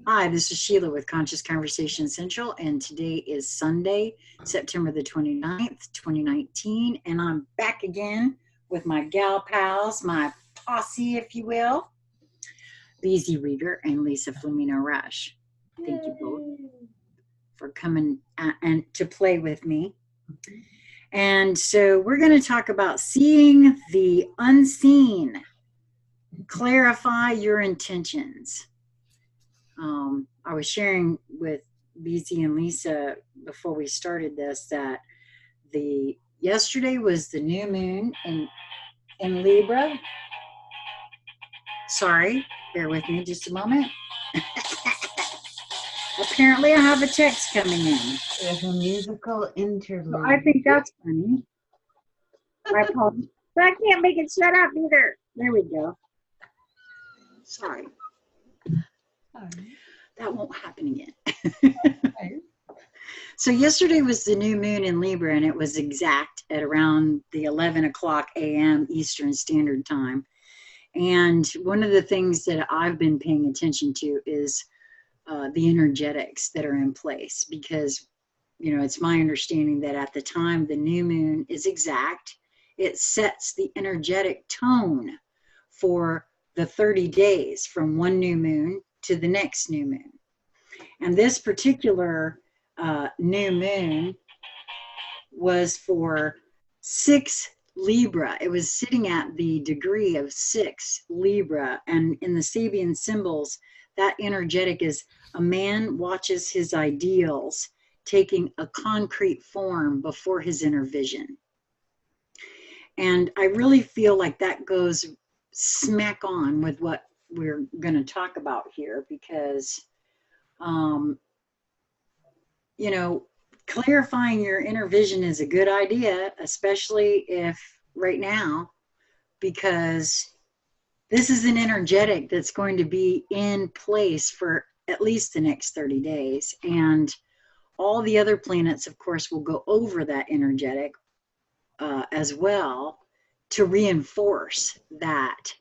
Hi, this is Sheila with Conscious Conversation Central, and today is Sunday, September the 29th, 2019, and I'm back again with my gal pals, my posse, if you will, BZ Reader and Lisa Flamino Rush. Thank you both for coming and to play with me. And so we're going to talk about seeing the unseen. Clarify your intentions. I was sharing with BZ and Lisa before we started this that yesterday was the new moon in Libra. Sorry, bear with me just a moment. Apparently I have a text coming in. There's a musical interlude. So I think that's funny. My apologies. But I can't make it shut up either. There we go. Sorry. That won't happen again. So yesterday was the new moon in Libra, and it was exact at around the 11 o'clock a.m. Eastern Standard Time. And one of the things that I've been paying attention to is the energetics that are in place, because, you know, it's my understanding that at the time the new moon is exact, it sets the energetic tone for the 30 days from one new moon to the next new moon. And this particular new moon was for 6 Libra. It was sitting at the degree of 6 Libra. And in the Sabian symbols, that energetic is a man watches his ideals taking a concrete form before his inner vision. And I really feel like that goes smack on with what we're going to talk about here, because you know, clarifying your inner vision is a good idea, especially if right now, because this is an energetic that's going to be in place for at least the next 30 days. And all the other planets, of course, will go over that energetic as well to reinforce that.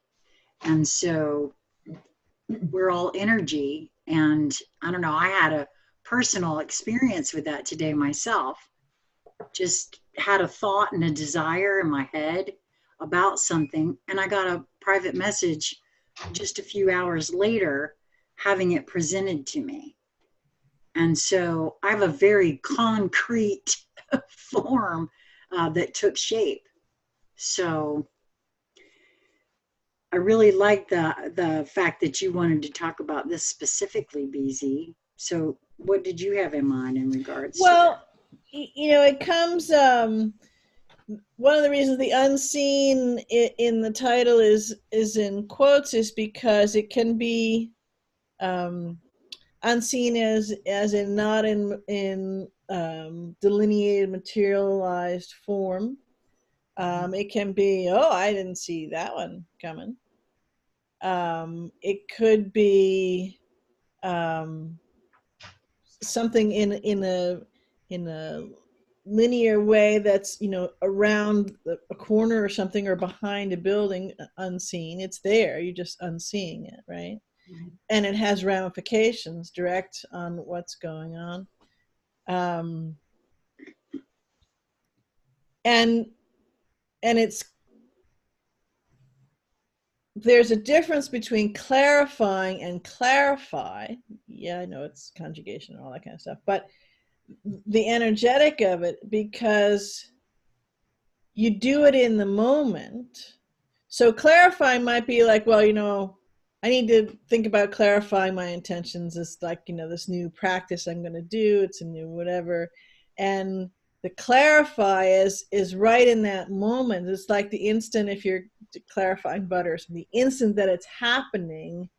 And so we're all energy. And I don't know, I had a personal experience with that today myself. Just had a thought and a desire in my head about something, and I got a private message just a few hours later having it presented to me. And so I have a very concrete form that took shape. So I really like the fact that you wanted to talk about this specifically, BZ. So what did you have in mind in regards to that? You know, it comes, one of the reasons the unseen in the title is in quotes is because it can be unseen as in not in delineated, materialized form. It can be, oh, I didn't see that one coming. It could be something in a linear way that's, you know, around a corner or something, or behind a building, unseen. It's there, you're just unseeing it, right? Mm-hmm. And it has ramifications direct on what's going on. And there's a difference between clarifying and clarify. Yeah, I know it's conjugation and all that kind of stuff, but the energetic of it, because you do it in the moment. So clarifying might be like, well, you know, I need to think about clarifying my intentions. It's like, you know, this new practice I'm going to do. It's a new whatever. And the clarify is right in that moment. It's like the instant, if you're clarifying butter, so the instant that it's happening,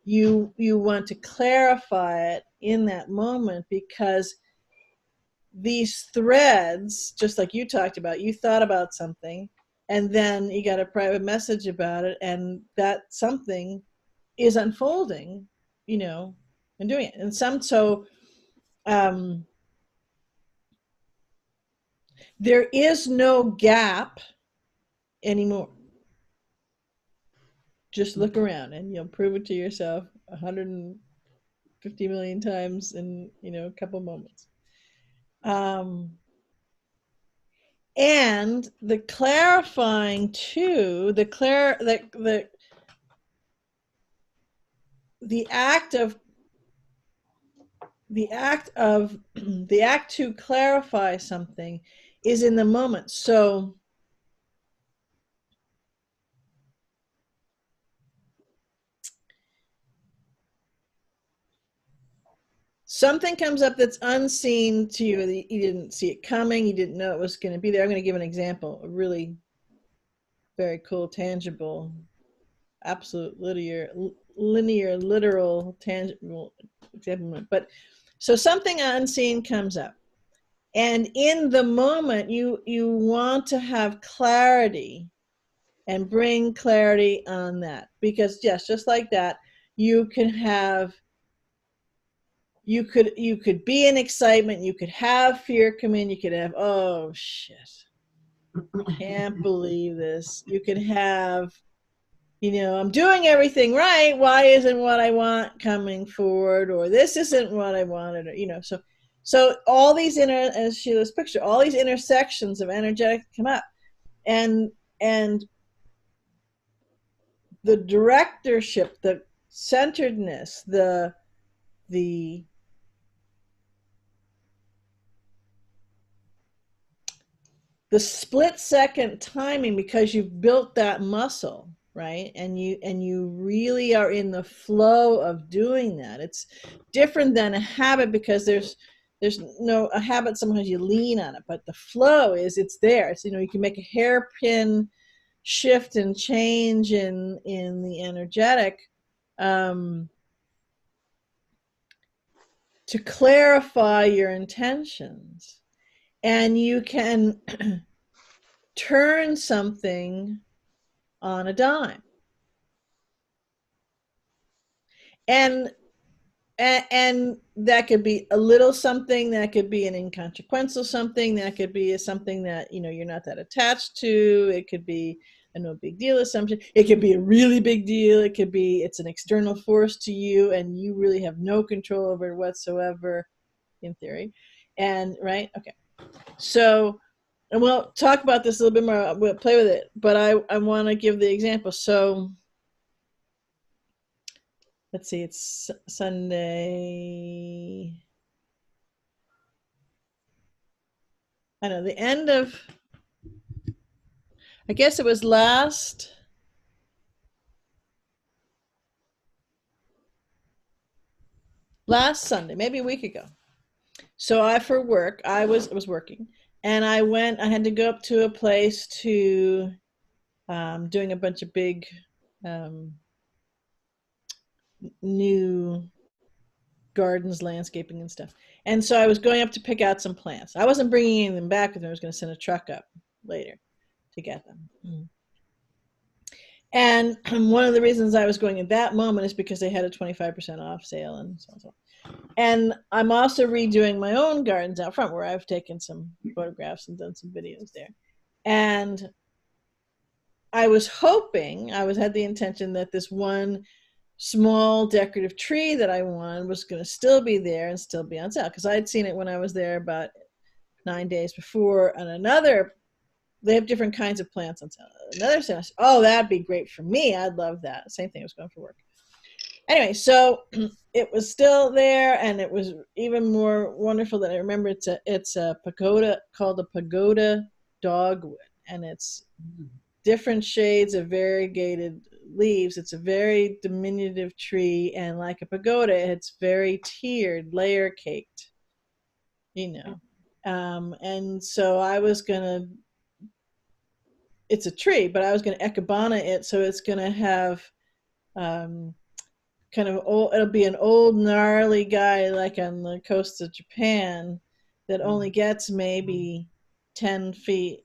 you want to clarify it in that moment, because these threads, just like you talked about, you thought about something and then you got a private message about it, and that something is unfolding, you know, and doing it. And there is no gap anymore. Just look around and you'll prove it to yourself 100 50 million times in, a couple moments. And the clarifying too, the act to clarify something is in the moment. So something comes up that's unseen to you. You didn't see it coming. You didn't know it was going to be there. I'm going to give an example, a really very cool, tangible, absolute linear, literal, tangible example. But so something unseen comes up. And in the moment, you want to have clarity and bring clarity on that. Because yes, just like that, you could be in excitement, you could have fear come in, you could have, oh shit, can't believe this. You could have, I'm doing everything right, why isn't what I want coming forward, or this isn't what I wanted, or so all these as Sheila's picture, all these intersections of energetic come up, and the directorship, the centeredness, the split second timing, because you've built that muscle, right? And you really are in the flow of doing that. It's different than a habit, because there's no, a habit sometimes you lean on it, but the flow is, it's there. It's, you can make a hairpin shift and change in the energetic to clarify your intentions, and you can turn something on a dime. And that could be a little something, that could be an inconsequential something, that could be something that you're not that attached to. It could be a no big deal assumption. It could be a really big deal. It could be it's an external force to you and you really have no control over it whatsoever, in theory. And right, okay. So, and we'll talk about this a little bit more. We'll play with it, but I want to give the example. So let's see, it's Sunday. I know the end of, I guess it was last Sunday, maybe a week ago. So for work, I was working, and I had to go up to a place to doing a bunch of big new gardens, landscaping and stuff. And so I was going up to pick out some plants. I wasn't bringing any of them back with me. I was going to send a truck up later to get them. And one of the reasons I was going at that moment is because they had a 25% off sale and so on. And I'm also redoing my own gardens out front, where I've taken some photographs and done some videos there. And I was hoping, had the intention that this one small decorative tree that I wanted was going to still be there and still be on sale, because I'd seen it when I was there about 9 days before, and they have different kinds of plants on sale. Another sale, oh, that'd be great for me. I'd love that. Same thing, I was going for work. Anyway, so it was still there, and it was even more wonderful that I remember it's a pagoda, called a pagoda dogwood, and it's different shades of variegated leaves. It's a very diminutive tree, and like a pagoda, it's very tiered, layer caked, and so I was gonna, it's a tree, but I was gonna ekabana it, so it's gonna have kind of old, it'll be an old gnarly guy like on the coast of Japan that only gets maybe 10 feet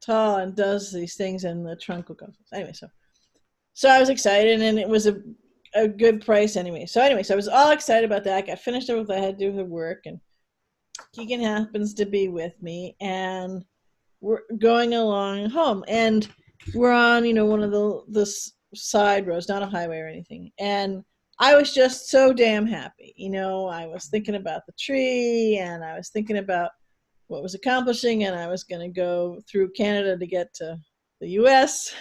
tall and does these things, and the trunk will go. Anyway, so I was excited, and it was a good price anyway. So I was all excited about that. I got finished up with what I had to do with the work, and Keegan happens to be with me, and we're going along home, and we're on, one of the side roads, not a highway or anything. And I was just so damn happy. You know, I was thinking about the tree, and I was thinking about what was accomplishing, and I was going to go through Canada to get to the US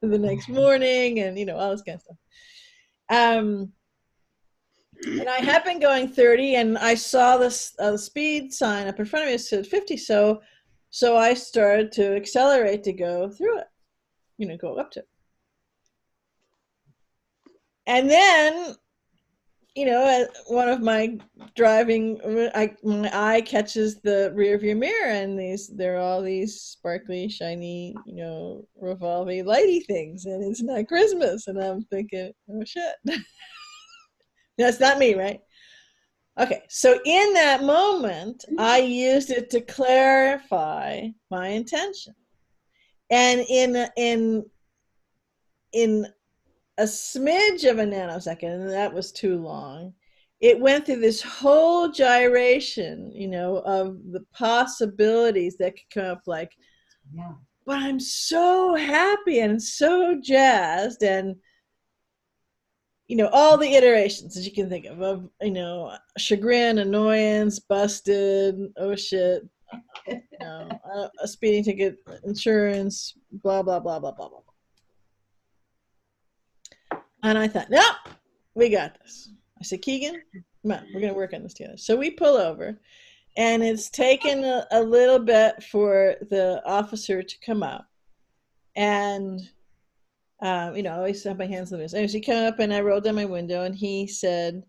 the next morning, and, you know, all this kind of stuff. And I had been going 30, and I saw this speed sign up in front of me. It said 50. So I started to accelerate to go through it, you know, go up to it. And then, you know, one of my driving, my eye catches the rear view mirror, and there are all these sparkly, shiny, you know, revolving, lighty things, and it's not Christmas. And I'm thinking, oh shit. That's not me, right? Okay, so in that moment, I used it to clarify my intention, and in a smidge of a nanosecond, and that was too long, it went through this whole gyration, you know, of the possibilities that could come up, like, Yeah. but I'm so happy and so jazzed, and, you know, all the iterations that you can think of, you know, chagrin, annoyance, busted, oh shit, you know, a speeding ticket, insurance, blah, blah, blah, blah, blah, blah. And I thought, no, we got this. I said, Keegan, come on, we're going to work on this together. So we pull over, and it's taken a little bit for the officer to come up. And, you know, I always have my hands on this. Anyways, he came up, and I rolled down my window, and he said,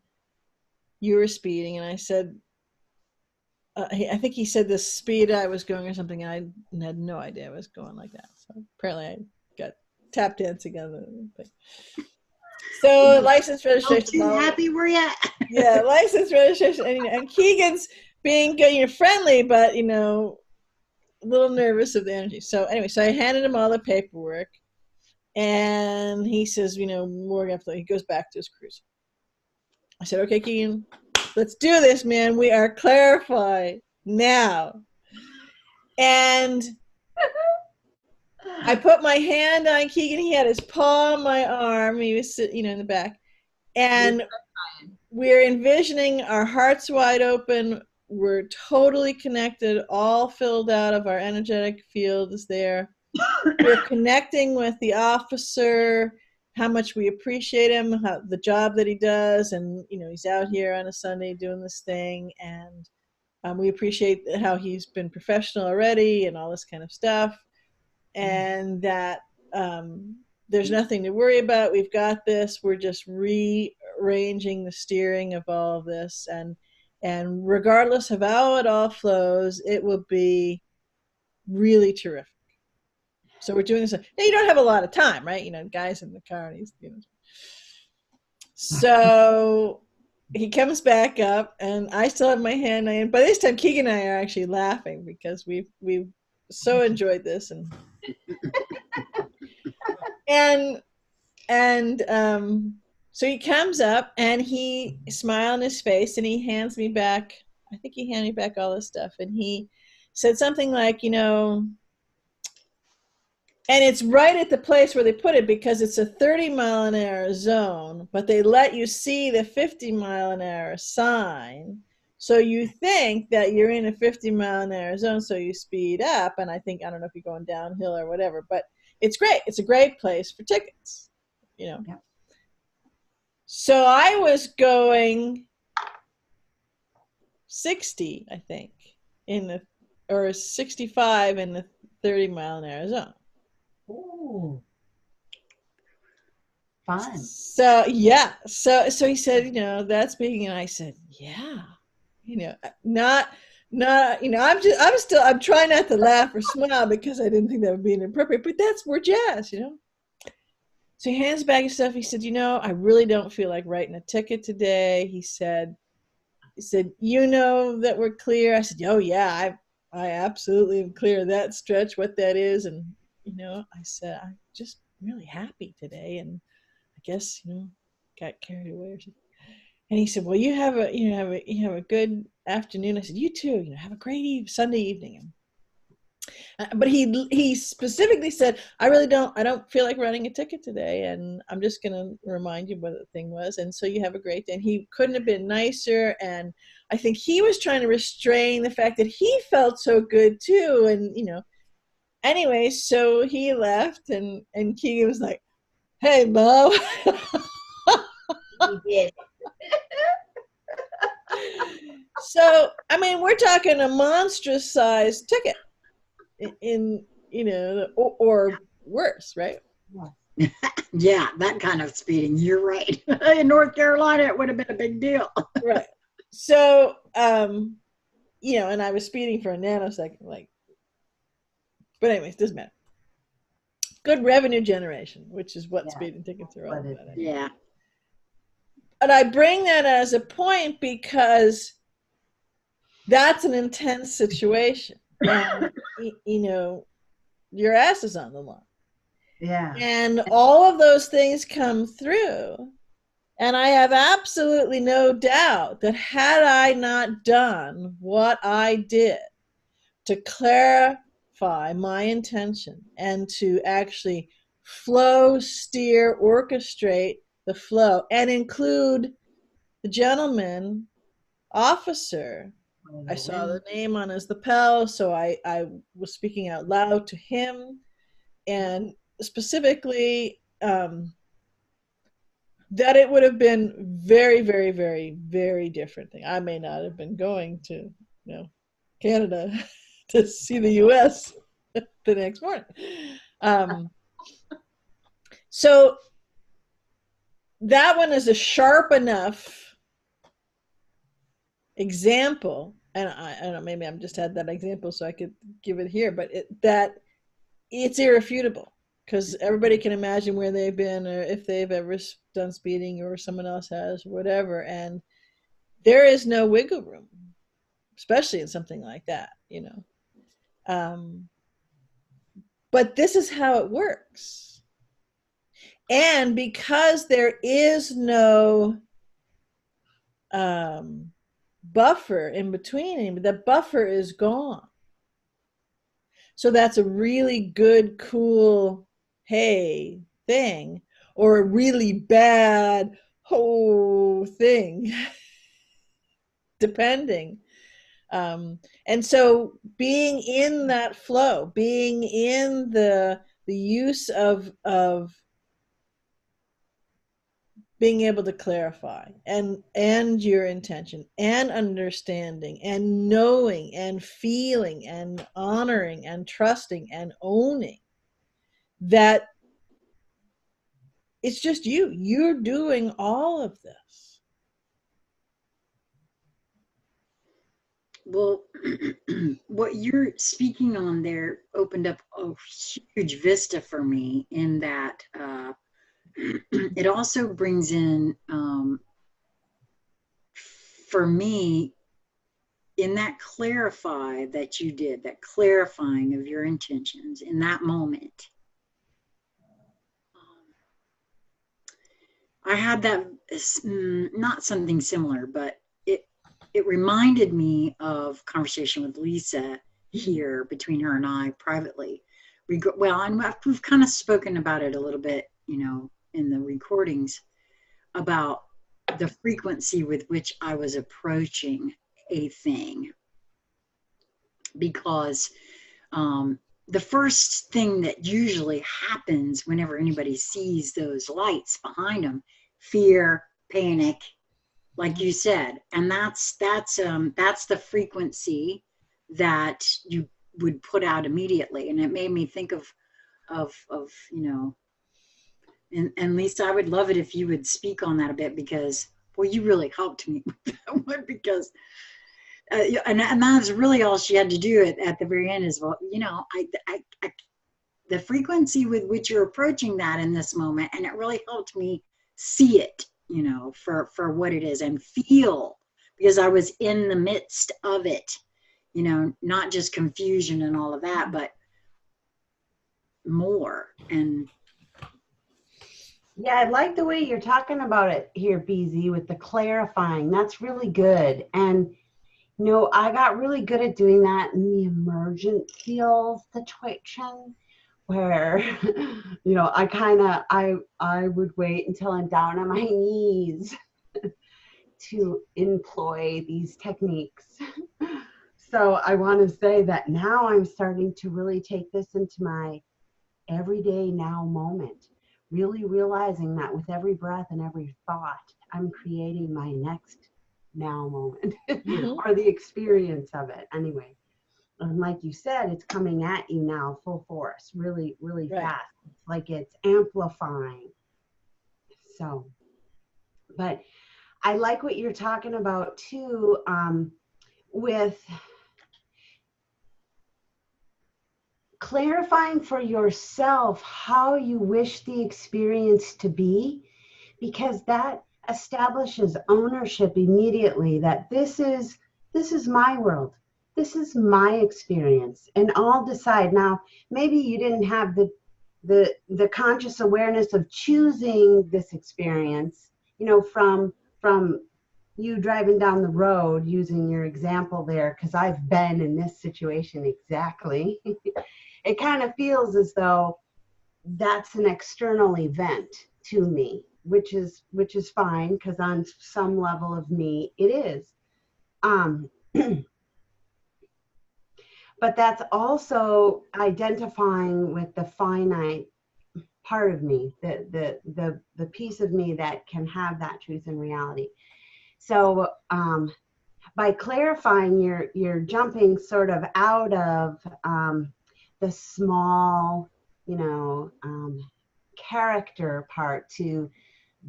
you were speeding. And I said, I think he said the speed I was going or something, and I had no idea I was going like that. So apparently I got tap dancing on the thing. So license, registration. How happy were you? Yeah, license, registration, and Keegan's being, you know, friendly, but, you know, a little nervous of the energy. So anyway, so I handed him all the paperwork, and he says, you know, Morgan, he goes back to his cruise. I said, okay, Keegan, let's do this, man. We are clarified now. And I put my hand on Keegan. He had his paw on my arm. He was sitting, you know, in the back. And we're envisioning our hearts wide open. We're totally connected, all filled out of our energetic field is there. We're connecting with the officer, how much we appreciate him, the job that he does. And, you know, he's out here on a Sunday doing this thing. And we appreciate how he's been professional already and all this kind of stuff. And that there's nothing to worry about. We've got this. We're just rearranging the steering of all of this. And regardless of how it all flows, it will be really terrific. So we're doing this. Now, you don't have a lot of time, right? You know, guys in the car. And he's, you know. So he comes back up, and I still have my hand. And by this time, Keegan and I are actually laughing because we've so enjoyed this, and so he comes up, and he smiled on his face, and he hands me back. I think he handed me back all this stuff, and he said something like, you know, and it's right at the place where they put it because it's a 30-mile-an-hour zone, but they let you see the 50-mile-an-hour sign. So you think that you're in a 50-mile-an-hour zone, so you speed up. And I don't know if you're going downhill or whatever, but it's great. It's a great place for tickets, you know. Yeah. So I was going 60, I think, or 65 in the 30-mile-an-hour zone. Ooh. Fun. So yeah. So he said, you know, that's speaking, and I said, yeah. You know, not, you know, I'm trying not to laugh or smile because I didn't think that would be inappropriate, but we're jazz, you know. So he hands back his stuff. He said, you know, I really don't feel like writing a ticket today. He said, you know that we're clear. I said, oh yeah, I absolutely am clear of that stretch, what that is. And, you know, I said, I'm just really happy today. And I guess, you know, got carried away or something. And he said, well, you have a good afternoon. I said, you too, you know, have a great Sunday evening. But he specifically said, I don't feel like running a ticket today, and I'm just going to remind you what the thing was, and so you have a great day. And he couldn't have been nicer, and I think he was trying to restrain the fact that he felt so good too, and anyway, so he left, and Keegan was like, hey, Mo. He did. So, I mean, we're talking a monstrous sized ticket in or worse, right? Yeah, that kind of speeding. You're right. In North Carolina, it would have been a big deal. Right. So, and I was speeding for a nanosecond, but anyways, doesn't matter. Good revenue generation, which is what speeding tickets are all about. Yeah. But I bring that as a point because that's an intense situation. And, your ass is on the line. Yeah. And all of those things come through. And I have absolutely no doubt that had I not done what I did to clarify my intention and to actually flow, steer, orchestrate the flow, and include the gentleman officer. I saw the name on his lapel, so I was speaking out loud to him, and specifically that it would have been very, very, very, very different thing. I may not have been going to Canada to see the US the next morning. So that one is a sharp enough example, and I don't know, maybe I'm just had that example so I could give it here, but it's irrefutable because everybody can imagine where they've been or if they've ever done speeding or someone else has, whatever, and there is no wiggle room, especially in something like that, but this is how it works. And because there is no buffer in between, the buffer is gone. So that's a really good, cool, hey thing, or a really bad thing, depending. And so being in that flow, being in the use of being able to clarify and your intention and understanding and knowing and feeling and honoring and trusting and owning that it's just you're doing all of this. Well, what you're speaking on there opened up a huge vista for me in that it also brings in, for me, in that clarify that you did, that clarifying of your intentions in that moment. I had that, not something similar, but it reminded me of conversation with Lisa here between her and I privately. Well, and we've kind of spoken about it a little bit, in the recordings, about the frequency with which I was approaching a thing. Because the first thing that usually happens whenever anybody sees those lights behind them, fear, panic, like you said, and that's the frequency that you would put out immediately. And it made me think of and Lisa, I would love it if you would speak on that a bit, because you really helped me with that one, because and that's really all she had to do at the very end is, the frequency with which you're approaching that in this moment, and it really helped me see it, for what it is, and feel, because I was in the midst of it, not just confusion and all of that, but more. And yeah, I like the way you're talking about it here, BZ, with the clarifying. That's really good. And No, I got really good at doing that in the emergent field situation where, I would wait until I'm down on my knees to employ these techniques. So I want to say that now I'm starting to really take this into my everyday now moment, really realizing that with every breath and every thought, I'm creating my next now moment or the experience of it anyway. And like you said, it's coming at you now full force, really, really fast. It's like it's amplifying. So, but I like what you're talking about too, with clarifying for yourself how you wish the experience to be, because that establishes ownership immediately, that this is my world, this is my experience, and I'll decide. Now maybe you didn't have the conscious awareness of choosing this experience, from you driving down the road, using your example there, because I've been in this situation exactly. It kind of feels as though that's an external event to me, which is fine, because on some level of me it is. But that's also identifying with the finite part of me, the piece of me that can have that truth and reality. So by clarifying, you're jumping sort of out of the small, character part to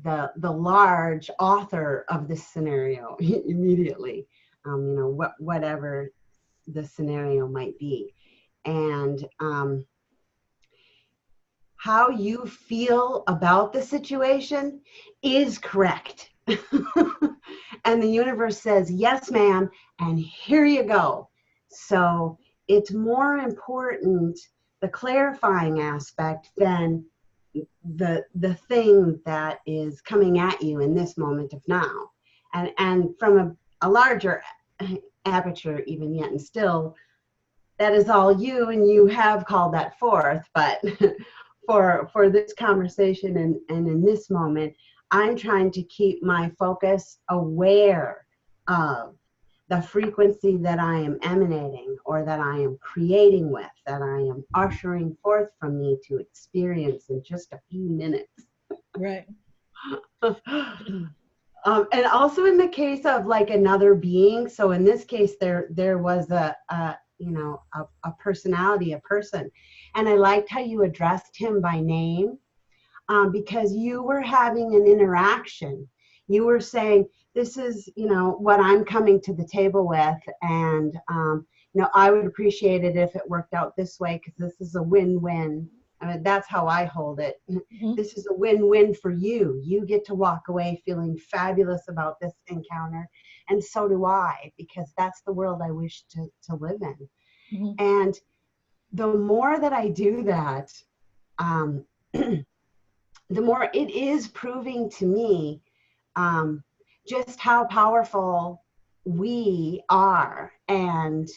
the large author of this scenario immediately, whatever the scenario might be. And how you feel about the situation is correct. And the universe says, yes, ma'am, and here you go. So it's more important, the clarifying aspect, than the thing that is coming at you in this moment of now. And from a larger aperture even yet, and still, that is all you, and you have called that forth. But for this conversation and in this moment, I'm trying to keep my focus aware of the frequency that I am emanating, or that I am creating with, that I am ushering forth from me to experience in just a few minutes. Right. And also in the case of like another being. So in this case, there was a personality, a person. And I liked how you addressed him by name, because you were having an interaction. You were saying, this is, what I'm coming to the table with. And, I would appreciate it if it worked out this way, because this is a win-win. I mean, that's how I hold it. Mm-hmm. This is a win-win for you. You get to walk away feeling fabulous about this encounter. And so do I, because that's the world I wish to live in. Mm-hmm. And the more that I do that, the more it is proving to me just how powerful we are. And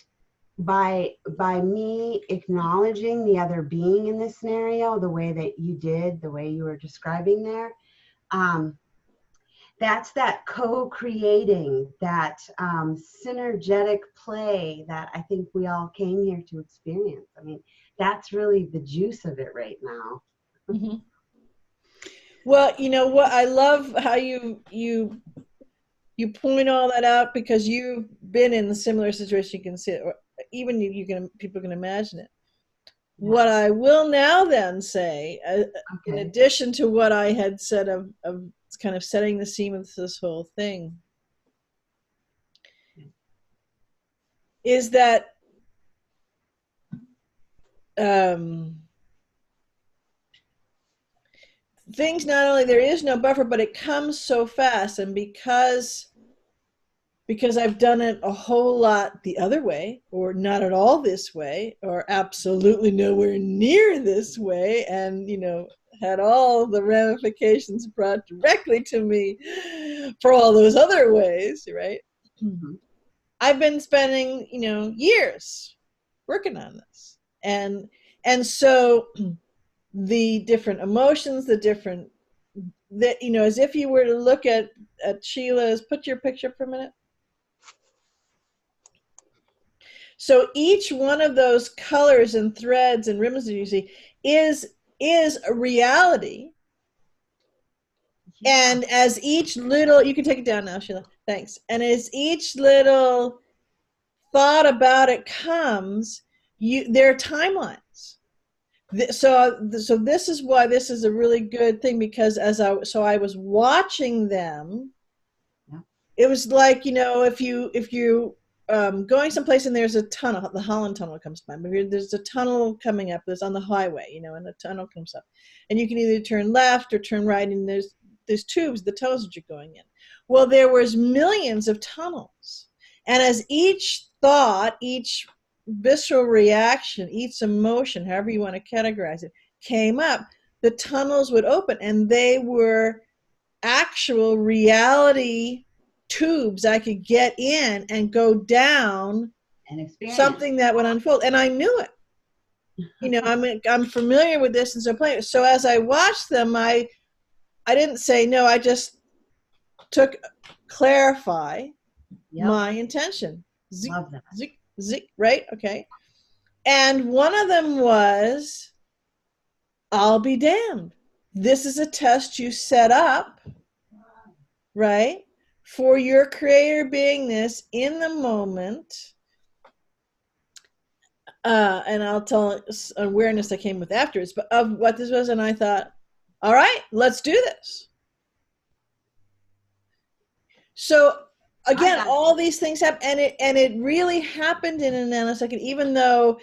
by me acknowledging the other being in this scenario, the way that you did, the way you were describing there, that's that co-creating, that synergetic play that I think we all came here to experience. I mean, that's really the juice of it right now. Mm-hmm. Well, you know what? I love how you point all that out, because you've been in a similar situation. You can see it, or even people can imagine it. Yeah. What I will now then say, in addition to what I had said of kind of setting the scene of this whole thing, is that things, not only there is no buffer, but it comes so fast. And because I've done it a whole lot the other way, or not at all this way, or absolutely nowhere near this way, and had all the ramifications brought directly to me for all those other ways, right? Mm-hmm. I've been spending, years working on this. And so the different emotions, the different, that, as if you were to look at Sheila's, put your picture up for a minute. So each one of those colors and threads and ribbons that you see is a reality. Yeah. And as each little, you can take it down now, Sheila, thanks. And as each little thought about it comes, there are timelines. So this is why this is a really good thing, because I was watching them. Yeah. It was like, if you going someplace and there's a tunnel, the Holland Tunnel comes by. Maybe there's a tunnel coming up that's on the highway, and the tunnel comes up, and you can either turn left or turn right, and there's tubes, the tunnels that you're going in. Well, there was millions of tunnels, and as each thought, each visceral reaction, each emotion, however you want to categorize it, came up, the tunnels would open, and they were actual reality tubes I could get in and go down and experience something that would unfold. And I knew it. I'm familiar with this, and so as I watched them, I didn't say no, I just took clarify my intention. Zik, love that. Zik, zik, right? Okay. And one of them was, I'll be damned. This is a test you set up, right, for your creator beingness in the moment. And I'll tell awareness that came with afterwards, but of what this was. And I thought, all right, let's do this. So again, all these things happen, and it really happened in a nanosecond, even though,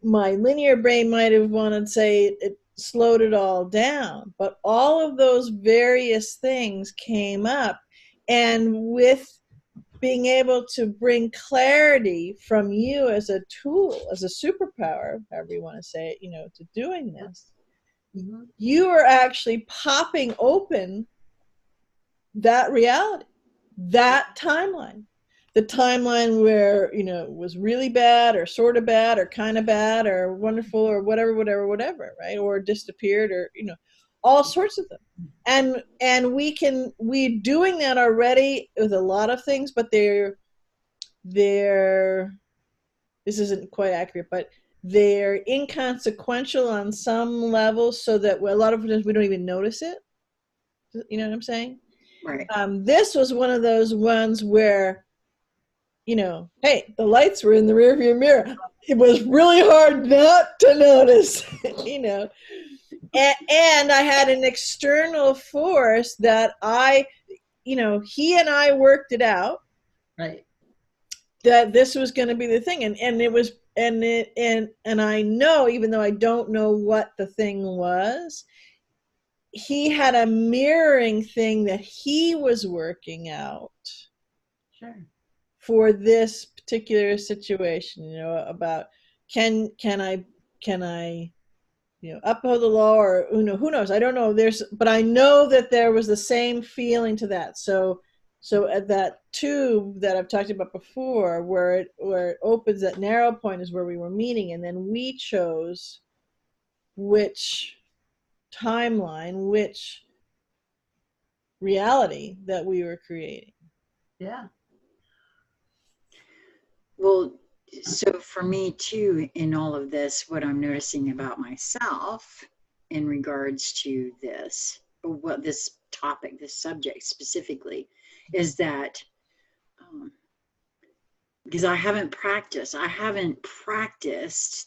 my linear brain might have wanted to say it slowed it all down, but all of those various things came up, and with being able to bring clarity from you as a tool, as a superpower, however you want to say it, to doing this, mm-hmm. You are actually popping open that reality, that timeline, the timeline where, it was really bad or sort of bad or kind of bad or wonderful or whatever, right? Or disappeared or, all sorts of them. And we're doing that already with a lot of things, but they're this isn't quite accurate, but they're inconsequential on some level, so that a lot of times we don't even notice it. You know what I'm saying? Right. This was one of those ones where, hey, the lights were in the rearview mirror. It was really hard not to notice, And I had an external force that he and I worked it out. Right. That this was going to be the thing. And it was, and I know, even though I don't know what the thing was, he had a mirroring thing that he was working out. Sure. For this particular situation, about can I uphold the law, or who knows? I don't know. But I know that there was the same feeling to that. So at that tube that I've talked about before, where it opens, that narrow point is where we were meeting, and then we chose which timeline, which reality that we were creating. Yeah. Well, so for me too, in all of this, what I'm noticing about myself in regards to this, or what this topic, this subject specifically, is that because I haven't practiced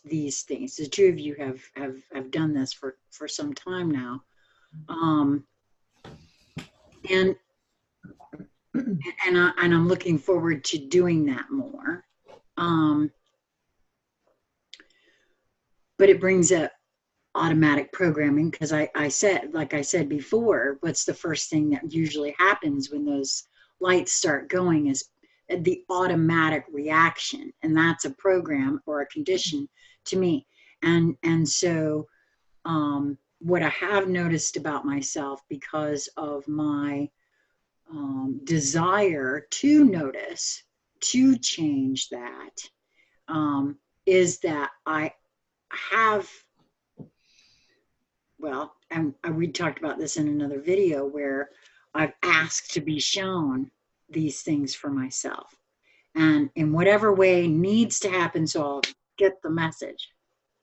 these things. The two of you have done this for some time now, and I'm looking forward to doing that more. But it brings up automatic programming, because I said before, what's the first thing that usually happens when those lights start going is the automatic reaction, and that's a program or a condition to me. And so what I have noticed about myself, because of my desire to notice, to change that is that I have, well, and we talked about this in another video where I've asked to be shown these things for myself. And in whatever way needs to happen, so I'll get the message.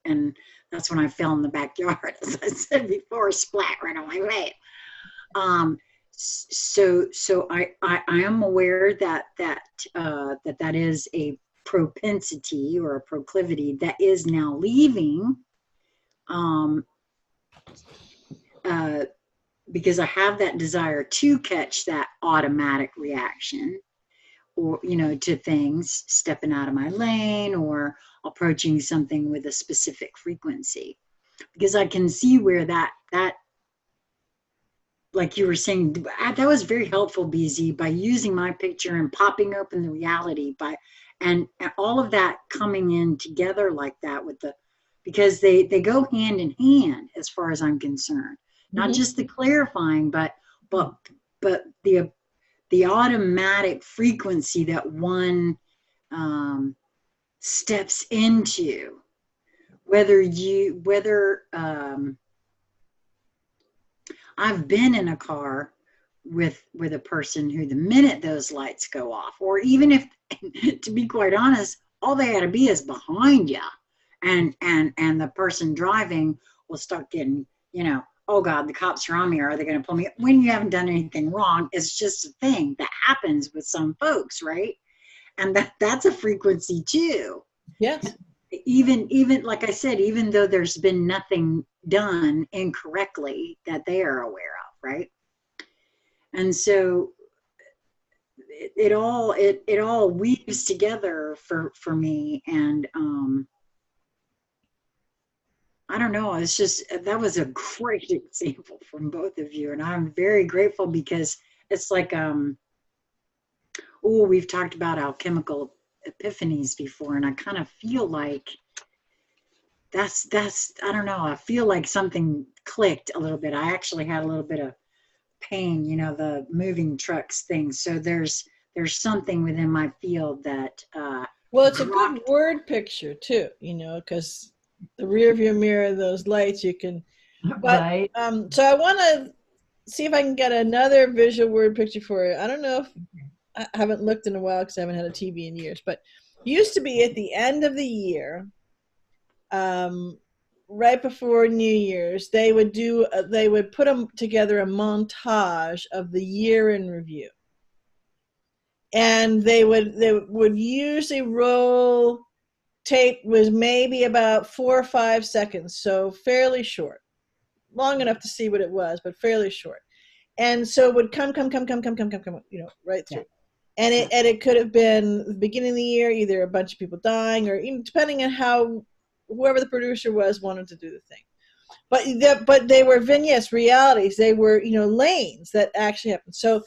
And that's when I fell in the backyard, as I said before, splat right on my leg. So I am aware that that is a propensity or a proclivity that is now leaving, because I have that desire to catch that automatic reaction, or to things, stepping out of my lane or approaching something with a specific frequency, because I can see where that like you were saying, that was very helpful, BZ, by using my picture and popping open the reality and all of that coming in together like that because they go hand in hand as far as I'm concerned. Not just the clarifying, but the automatic frequency that one steps into, whether I've been in a car with a person who, the minute those lights go off, or even if, to be quite honest, all they had to be is behind you, and the person driving will start getting, oh God, the cops are on me. Are they going to pull me? When you haven't done anything wrong, it's just a thing that happens with some folks, right? And that's a frequency too. Yes. Even like I said, even though there's been nothing done incorrectly that they are aware of, right? And so it all weaves together for me, and I don't know, it's just, that was a great example from both of you, and I'm very grateful, because it's like we've talked about alchemical epiphanies before, and I kind of feel like that's I don't know, I feel like something clicked a little bit. I actually had a little bit of pain, the moving trucks thing. So there's something within my field that well, it's a good word picture too, because the rear view mirror, those lights, you can, but Right. So I want to see if I can get another visual word picture for you. I don't know if I haven't looked in a while because I haven't had a TV in years, but used to be at the end of the year, right before New Year's, they would put together a montage of the year in review, and they would usually roll tape was maybe about 4 or 5 seconds, so fairly short, long enough to see what it was, but fairly short. And so it would come, right through. And it could have been the beginning of the year, either a bunch of people dying, or even depending on how whoever the producer was wanted to do the thing. But they were vignettes, realities. They were, lanes that actually happened. So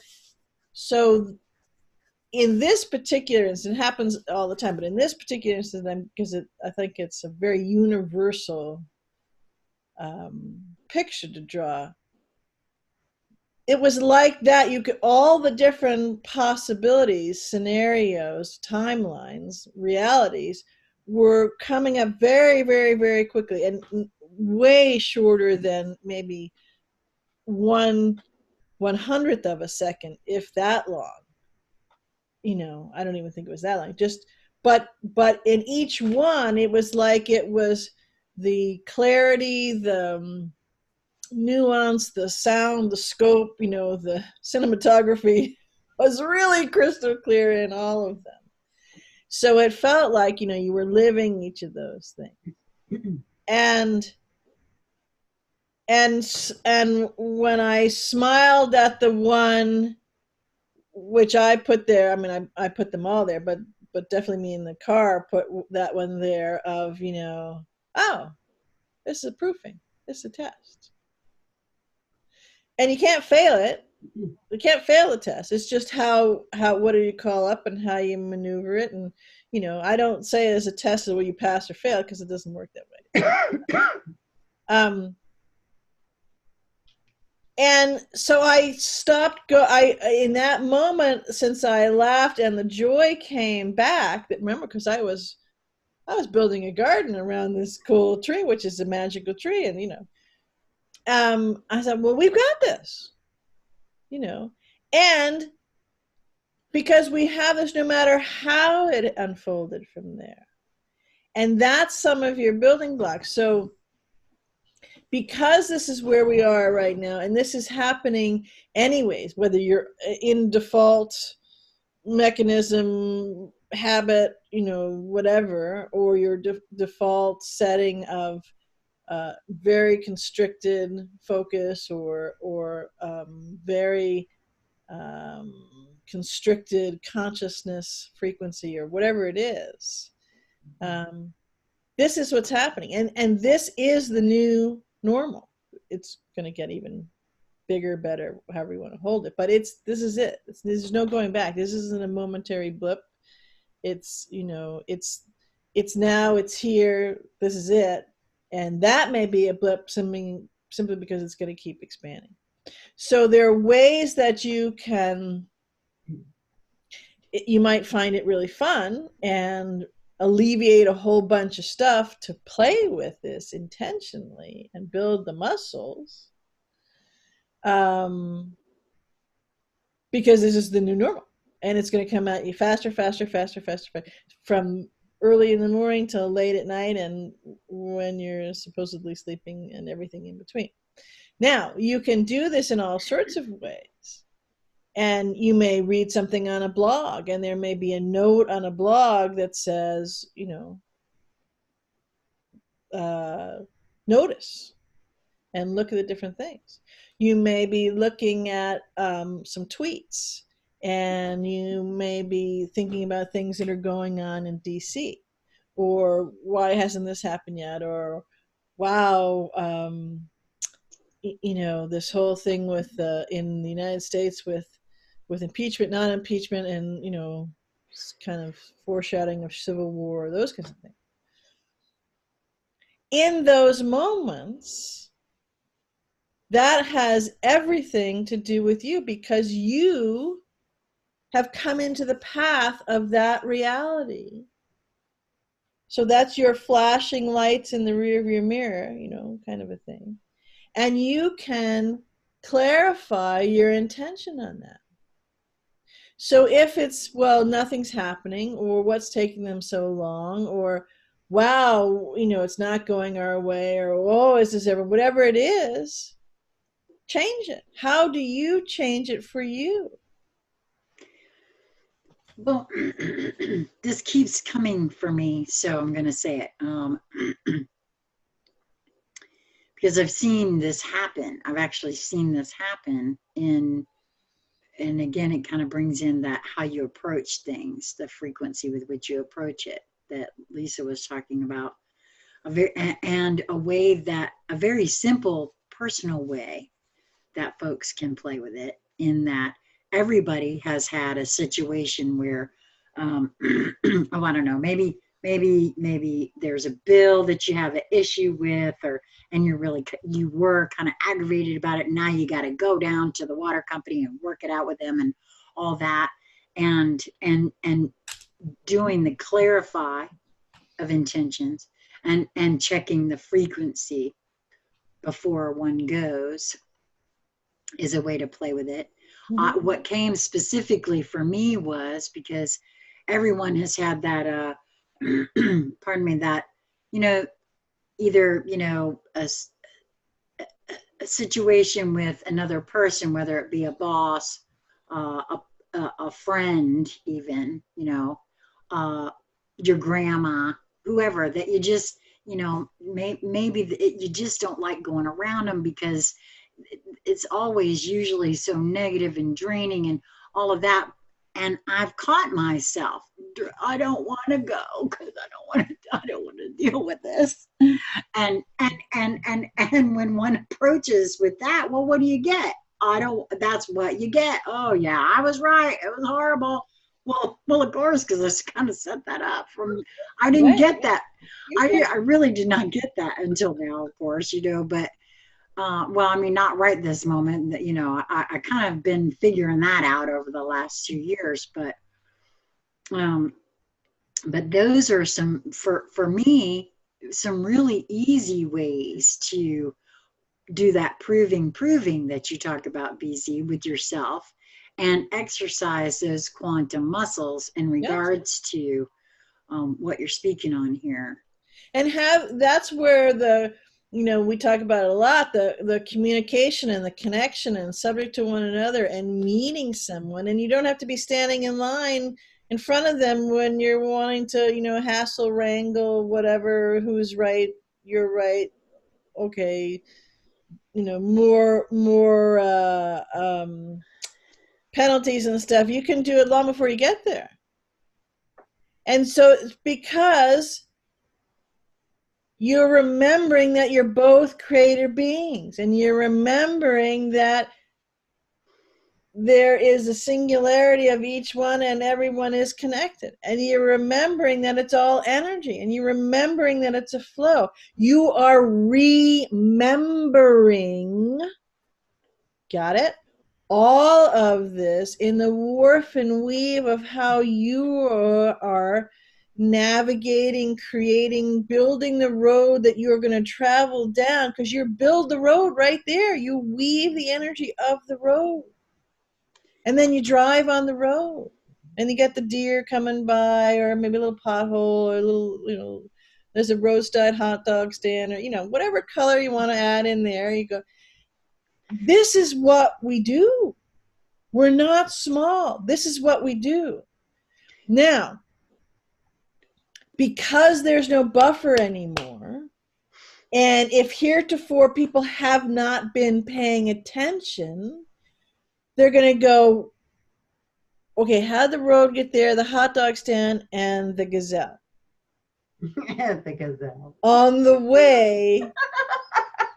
in this particular instance, it happens all the time, but in this particular instance, because I think it's a very universal picture to draw. It was like that. You could, all the different possibilities, scenarios, timelines, realities were coming up very, very, very quickly, and way shorter than maybe 1/100th of a second, if that long. I don't even think it was that long. But in each one, it was like it was the clarity, the nuance, the sound, the scope, the cinematography was really crystal clear in all of them. So it felt like, you were living each of those things. And when I smiled at the one which I put there, I mean, I put them all there, but definitely me in the car put that one there of, oh, this is a proofing, this is a test. And you can't fail it. You can't fail the test. It's just how what do you call up and how you maneuver it. And, I don't say it as a test where you pass or fail, because it doesn't work that way. And so I stopped in that moment, since I laughed and the joy came back, that remember, because I was building a garden around this cool tree, which is a magical tree. And, I said, well, we've got this, and because we have this no matter how it unfolded from there. And that's some of your building blocks. So because this is where we are right now, and this is happening anyways, whether you're in default mechanism, habit, whatever, or your default setting of very constricted focus, or very constricted consciousness frequency, or whatever it is. This is what's happening, and this is the new normal. It's going to get even bigger, better, however you want to hold it, but this is it. There's no going back. This isn't a momentary blip. It's it's now, it's here, this is it. And that may be a blip simply because it's going to keep expanding. So there are ways that you might find it really fun and alleviate a whole bunch of stuff to play with this intentionally and build the muscles, because this is the new normal, and it's going to come at you faster, from early in the morning till late at night, and when you're supposedly sleeping, and everything in between. Now, you can do this in all sorts of ways. And you may read something on a blog, and there may be a note on a blog that says, notice and look at the different things. You may be looking at some tweets, and you may be thinking about things that are going on in DC, or why hasn't this happened yet, or wow, this whole thing with in the United States with impeachment, non-impeachment, and kind of foreshadowing of civil war, those kinds of things. In those moments, that has everything to do with you, because you have come into the path of that reality. So that's your flashing lights in the rear of your mirror, kind of a thing. And you can clarify your intention on that. So if it's, well, nothing's happening, or what's taking them so long, or wow, it's not going our way, or oh, is this ever, whatever it is, change it. How do you change it for you? Well, this keeps coming for me, so I'm going to say it. Because I've seen this happen. I've actually seen this happen and again, it kind of brings in that how you approach things, the frequency with which you approach it, that Lisa was talking about. And a way that, a very simple, personal way that folks can play with it, in that everybody has had a situation where, oh, I don't know, maybe there's a bill that you have an issue with, and you were kind of aggravated about it. And now you got to go down to the water company and work it out with them and all that. And doing the clarify of intentions and checking the frequency before one goes is a way to play with it. Mm-hmm. What came specifically for me was because everyone has had that, pardon me, that, either, a situation with another person, whether it be a boss, a friend, even, your grandma, whoever, that you just, maybe you just don't like going around them because it's always usually so negative and draining and all of that. And I've caught myself, I don't want to go because I don't want to deal with this. And when one approaches with that, well, what do you get? That's what you get. Oh yeah, I was right. It was horrible. Well, of course, because I kind of set that up I didn't get that. I really did not get that until now, of course, but well, I mean, not right this moment. That, you know, I kind of been figuring that out over the last 2 years, um, but those are some for me some really easy ways to do that proving that you talk about, BZ, with yourself, and exercise those quantum muscles in Yes. regards to what you're speaking on here. And that's where we talk about it a lot, the communication and the connection and subject to one another and meeting someone. And you don't have to be standing in line in front of them when you're wanting to, hassle, wrangle, whatever, who's right, you're right, okay, more penalties and stuff. You can do it long before you get there. And so it's because you're remembering that you're both creator beings, and you're remembering that there is a singularity of each one and everyone is connected. And you're remembering that it's all energy, and you're remembering that it's a flow. You are remembering, got it? All of this in the woof and weave of how you are navigating, creating, building the road that you're going to travel down, because you build the road right there. You weave the energy of the road. And then you drive on the road, and you get the deer coming by, or maybe a little pothole, or a little, there's a roadside hot dog stand, or, whatever color you want to add in there. You go, this is what we do. We're not small. This is what we do. Now, because there's no buffer anymore, and if heretofore people have not been paying attention, they're going to go, okay, how'd the road get there, the hot dog stand, and the gazelle? The gazelle. On the way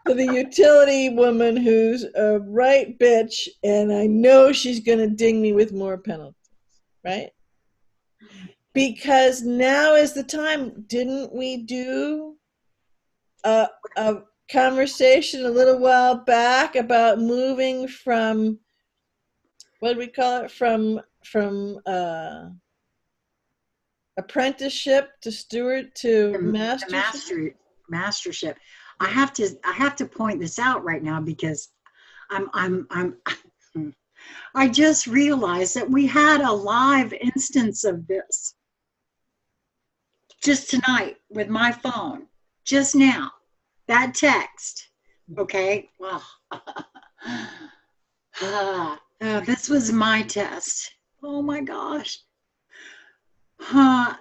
to the utility woman who's a right bitch, and I know she's going to ding me with more penalties, right? Because now is the time. Didn't we do a conversation a little while back about moving from, what do we call it, from apprenticeship to steward to mastership? I have to point this out right now, because I just realized that we had a live instance of this just tonight with my phone, just now, that text. Okay, well, this was my test. Oh my gosh.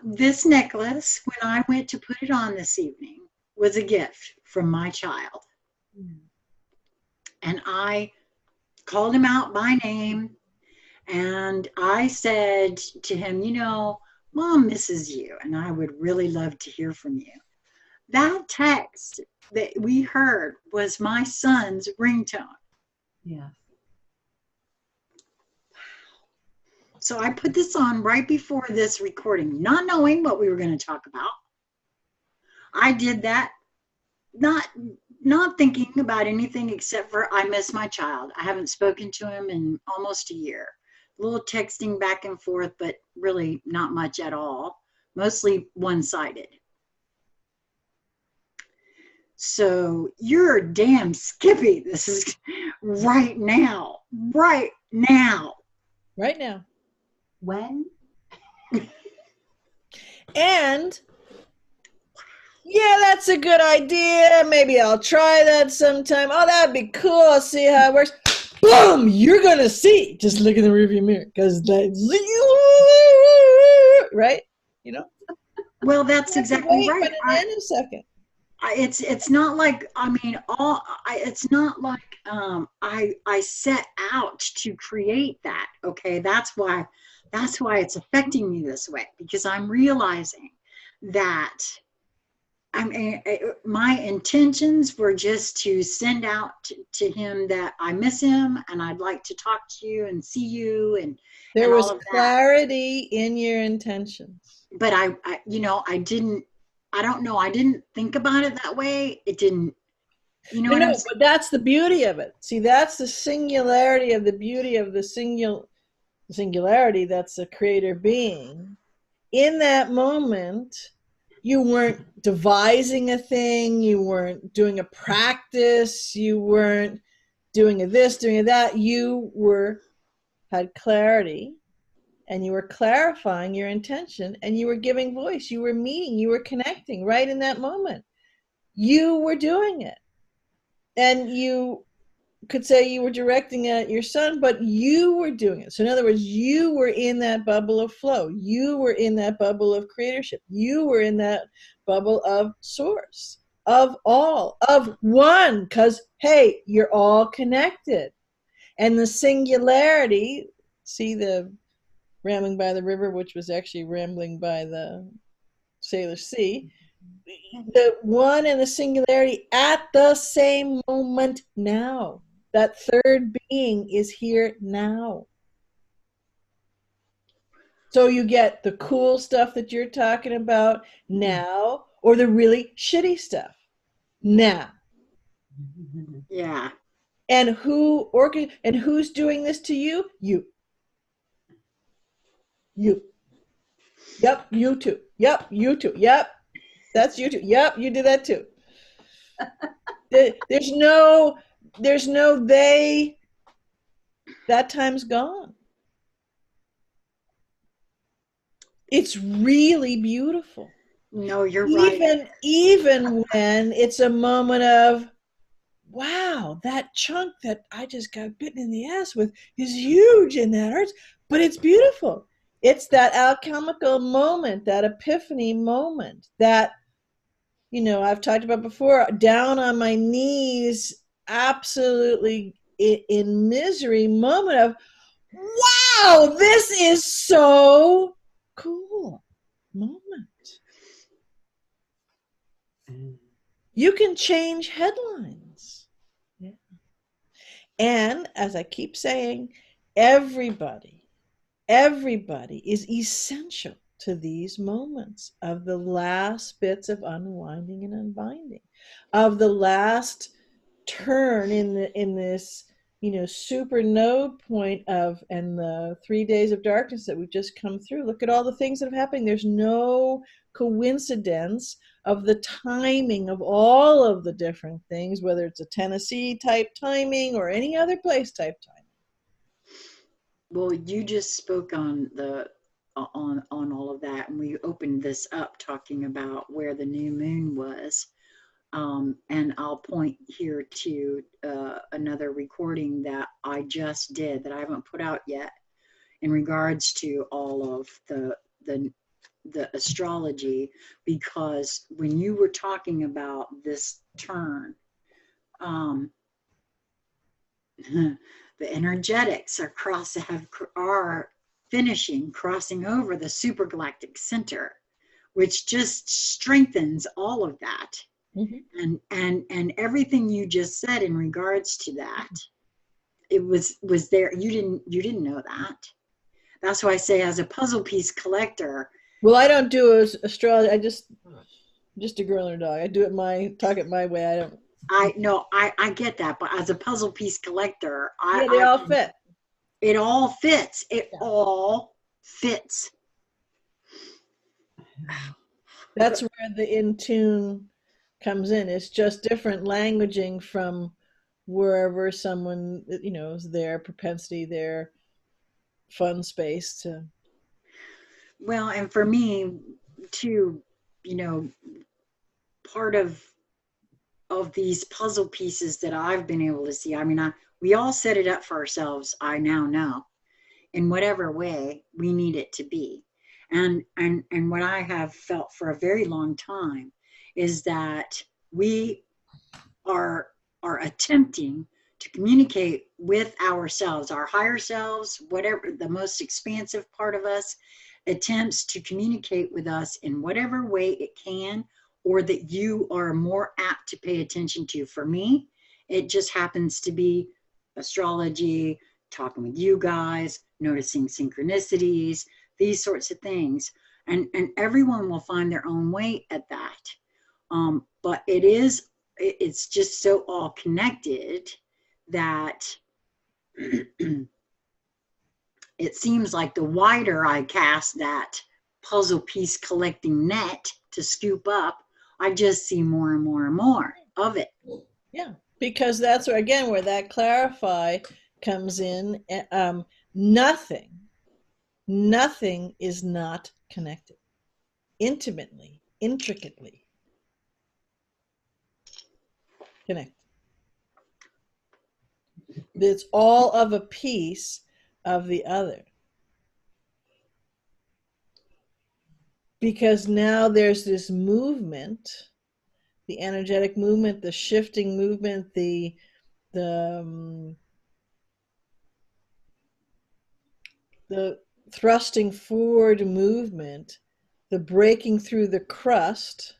This necklace, when I went to put it on this evening, was a gift from my child. And I called him out by name, and I said to him, Mom misses you, and I would really love to hear from you. That text that we heard was my son's ringtone. Yeah. So I put this on right before this recording, not knowing what we were going to talk about. I did that, not thinking about anything except for I miss my child. I haven't spoken to him in almost a year. A little texting back and forth, but really not much at all. Mostly one-sided. So you're damn Skippy. This is right now. Right now. Right now. When? And yeah, that's a good idea. Maybe I'll try that sometime. Oh, that'd be cool. I'll see how it works. Boom! You're gonna see. Just look in the rearview mirror, because that's right. Well, that's exactly right. In a second. It's not like, I mean, it's not like I set out to create that. Okay, that's why it's affecting me this way, because I'm realizing that my intentions were just to send out to him that I miss him and I'd like to talk to you and see you, and there was all of clarity in your intentions. But I didn't think about it that way. It didn't You know No, what I'm no, saying? but that's the beauty of it. See, that's the singularity of the beauty of the singularity. That's the creator being. In that moment, you weren't devising a thing, you weren't doing a practice, you weren't doing a this, doing a that. You had clarity, and you were clarifying your intention, and you were giving voice, you were meeting, you were connecting right in that moment. You were doing it. And you could say you were directing it at your son, but you were doing it. So in other words, you were in that bubble of flow. You were in that bubble of creatorship. You were in that bubble of source, of all, of one, because, hey, you're all connected. And the singularity, see the rambling by the river, which was actually rambling by the Sailor Sea, the one and the singularity at the same moment now. That third being is here now. So you get the cool stuff that you're talking about now, or the really shitty stuff now. Yeah. And who's doing this to you? You. Yep, you too. Yep, you too. Yep, that's you too. Yep, you do that too. There's no they. That time's gone. It's really beautiful. No, you're right. Even when it's a moment of, wow, that chunk that I just got bitten in the ass with is huge and that hurts, but it's beautiful. It's that alchemical moment, that epiphany moment, that, I've talked about before, down on my knees, absolutely in misery moment of, wow, this is so cool moment. You can change headlines. Yeah. And as I keep saying, everybody is essential to these moments of the last bits of unwinding and unbinding, of the last turn in this super node point of, and the 3 days of darkness that we've just come through. Look at all the things that have happened. There's no coincidence of the timing of all of the different things, whether it's a Tennessee type timing or any other place type timing. Well, you just spoke on all of that, and we opened this up talking about where the new moon was. And I'll point here to another recording that I just did that I haven't put out yet in regards to all of the astrology, because when you were talking about this turn, the energetics are finishing crossing over the supergalactic center, which just strengthens all of that. Mm-hmm. And everything you just said in regards to that, it was there. You didn't know that. That's why I say, as a puzzle piece collector. Well, I don't do astrology. I just a girl and a dog. I do it talk it my way. I get that, but as a puzzle piece collector, they all fit. It all fits. It all fits. That's where the in tune comes in. It's just different languaging from wherever someone is, their propensity, their fun space to. Well, and for me too, part of these puzzle pieces that I've been able to see, I mean, we all set it up for ourselves, I now know, in whatever way we need it to be. And what I have felt for a very long time is that we are attempting to communicate with ourselves, our higher selves, whatever the most expansive part of us attempts to communicate with us in whatever way it can, or that you are more apt to pay attention to. For me, it just happens to be astrology, talking with you guys, noticing synchronicities, these sorts of things. And everyone will find their own way at that. But it is it's just so all connected that it seems like the wider I cast that puzzle piece collecting net to scoop up, I just see more and more and more of it. Yeah, because that's where, again, where that clarify comes in. Nothing is not connected intimately, intricately connected. It's all of a piece of the other. Because now there's this movement, the energetic movement, the shifting movement, the thrusting forward movement, the breaking through the crust,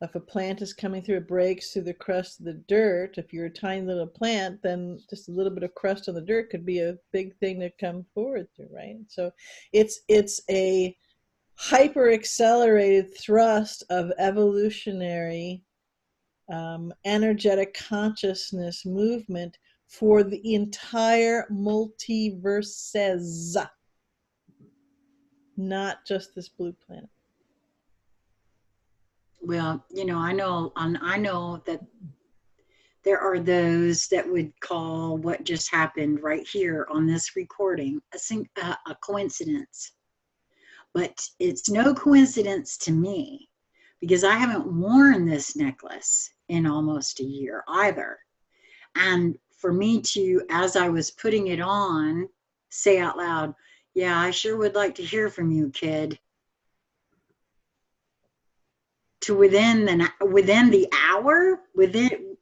if a plant is coming through, it breaks through the crust of the dirt. If you're a tiny little plant, then just a little bit of crust on the dirt could be a big thing to come forward through, right? So it's a hyper accelerated thrust of evolutionary energetic consciousness movement for the entire multiverses, not just this blue planet. Well, I know that there are those that would call what just happened right here on this recording a coincidence. But it's no coincidence to me, because I haven't worn this necklace in almost a year either. And for me to, as I was putting it on, say out loud, yeah, I sure would like to hear from you, kid. To within the hour, within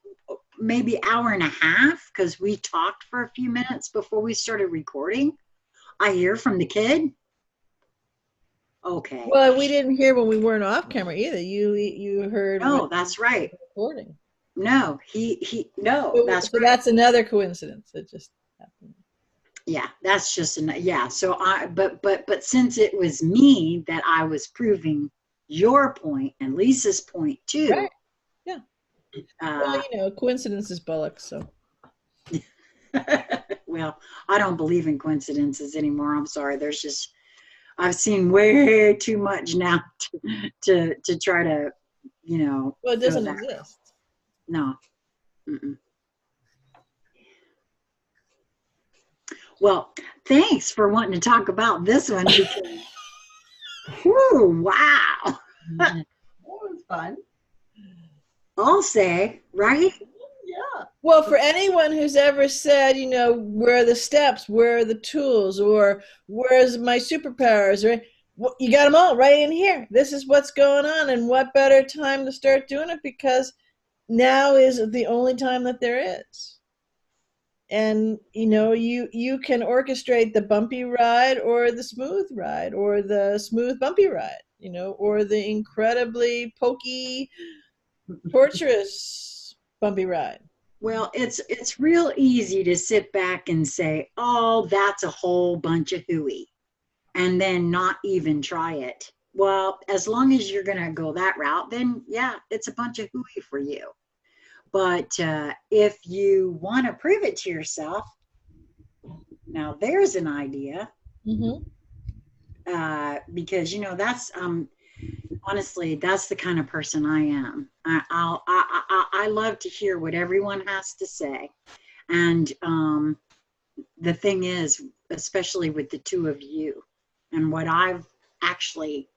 maybe hour and a half, because we talked for a few minutes before we started recording, I hear from the kid. Okay. Well, we didn't hear when we weren't off camera either. You heard. No, that's right. Recording. No, no, that's so right. That's another coincidence that just happened. Yeah, that's just yeah. So but since it was me that I was proving your point and Lisa's point too. Right. Yeah. Well, coincidence is bollocks, so. Well, I don't believe in coincidences anymore. I'm sorry. I've seen way too much now to try to, Well, it doesn't exist. No. Mm-mm. Well, thanks for wanting to talk about this one. Because, whew, wow. That was fun. I'll say, right? Yeah. Well, for anyone who's ever said, where are the steps, where are the tools, or where's my superpowers, right? Well, you got them all right in here. This is what's going on, and what better time to start doing it, because now is the only time that there is. And you can orchestrate the bumpy ride or the smooth ride or the smooth bumpy ride, or the incredibly pokey, torturous bumpy ride. Well, it's real easy to sit back and say, oh, that's a whole bunch of hooey, and then not even try it. Well, as long as you're going to go that route, then yeah, it's a bunch of hooey for you. But if you want to prove it to yourself, now there's an idea. Mm-hmm. Because that's honestly, that's the kind of person I am. I love to hear what everyone has to say, and the thing is, especially with the two of you, and what I've actually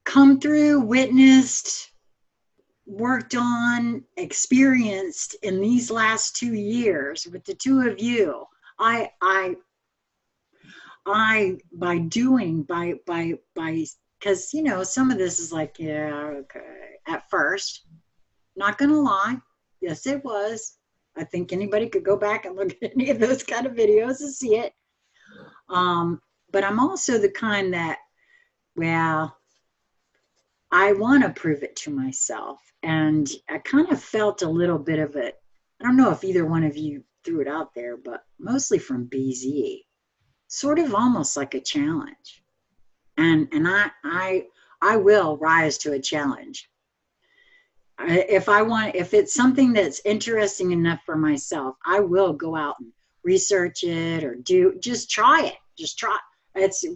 come through, witnessed, worked on, experienced in these last 2 years with the two of you, I by because some of this is like, yeah, okay, at first, not gonna lie, yes it was. I think anybody could go back and look at any of those kind of videos to see it. But I'm also the kind that, well, I want to prove it to myself. And I kind of felt a little bit of it. I don't know if either one of you threw it out there, but mostly from BZ, sort of almost like a challenge. And I will rise to a challenge. If it's something that's interesting enough for myself, I will go out and research it or just try it. Just try.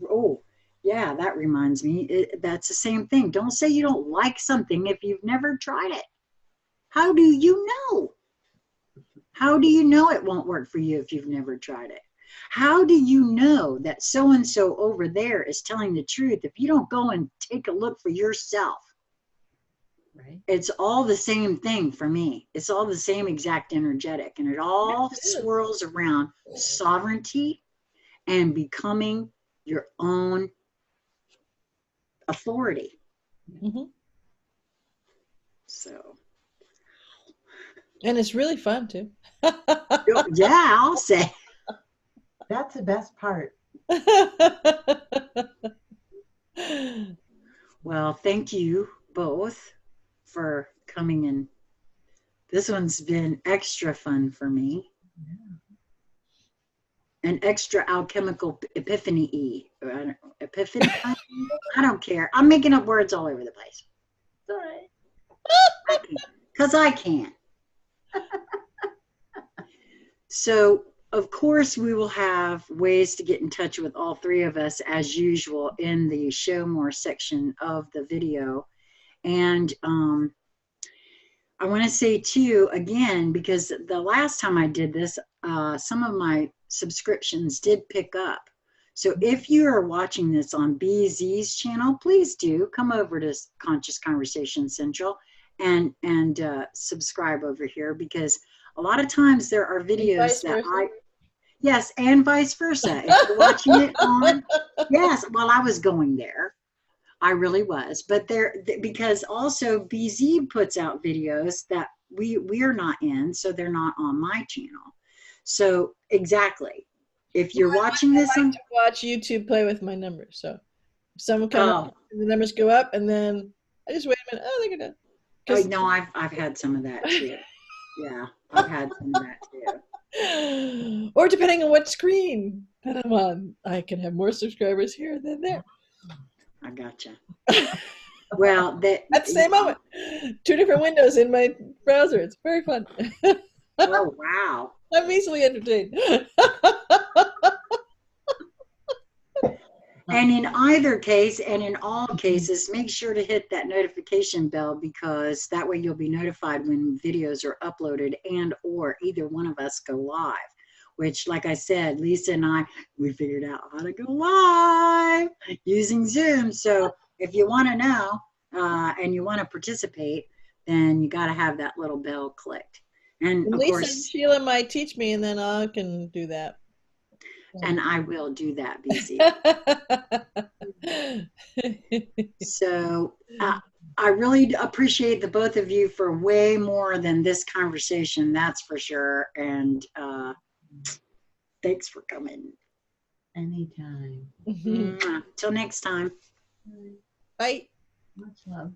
Oh, yeah, that reminds me. That's the same thing. Don't say you don't like something if you've never tried it. How do you know? How do you know it won't work for you if you've never tried it? How do you know that so-and-so over there is telling the truth if you don't go and take a look for yourself? Right. It's all the same thing for me. It's all the same exact energetic, and it all swirls around sovereignty and becoming your own authority. Mm-hmm. So, and it's really fun too. yeah, I'll say. That's the best part. Well, thank you both for coming in. This one's been extra fun for me. An extra alchemical epiphany. Epiphany? I don't care. I'm making up words all over the place. It's all right. Because I can. So, of course, we will have ways to get in touch with all three of us as usual in the show more section of the video. And I want to say too, again, because the last time I did this, some of my subscriptions did pick up. So if you are watching this on BZ's channel, please do come over to Conscious Conversation Central and subscribe over here, because a lot of times there are videos that yes, and vice versa. If you're watching it on, yes, well, I was going there. I really was, but because also BZ puts out videos that we're not in, so they're not on my channel. So exactly, if you're watching this, I like to watch YouTube play with my numbers. So if someone comes up, the numbers go up, and then I just wait a minute. Oh, they go down. Oh no, I've had some of that too. Yeah, I've had some of that too. Or depending on what screen that I'm on, I can have more subscribers here than there. I gotcha. Well, at the same moment, 2 different windows in my browser. It's very fun. Oh wow! I'm easily entertained. And in either case, and in all cases, make sure to hit that notification bell, because that way you'll be notified when videos are uploaded and or either one of us go live. Which, like I said, Lisa and we figured out how to go live using Zoom. So if you want to know and you want to participate, then you got to have that little bell clicked. And of Lisa course, and Sheila might teach me, and then I can do that. And I will do that, BZ. So I really appreciate the both of you for way more than this conversation, that's for sure. And thanks for coming. Anytime. Till next time. Bye. Much love.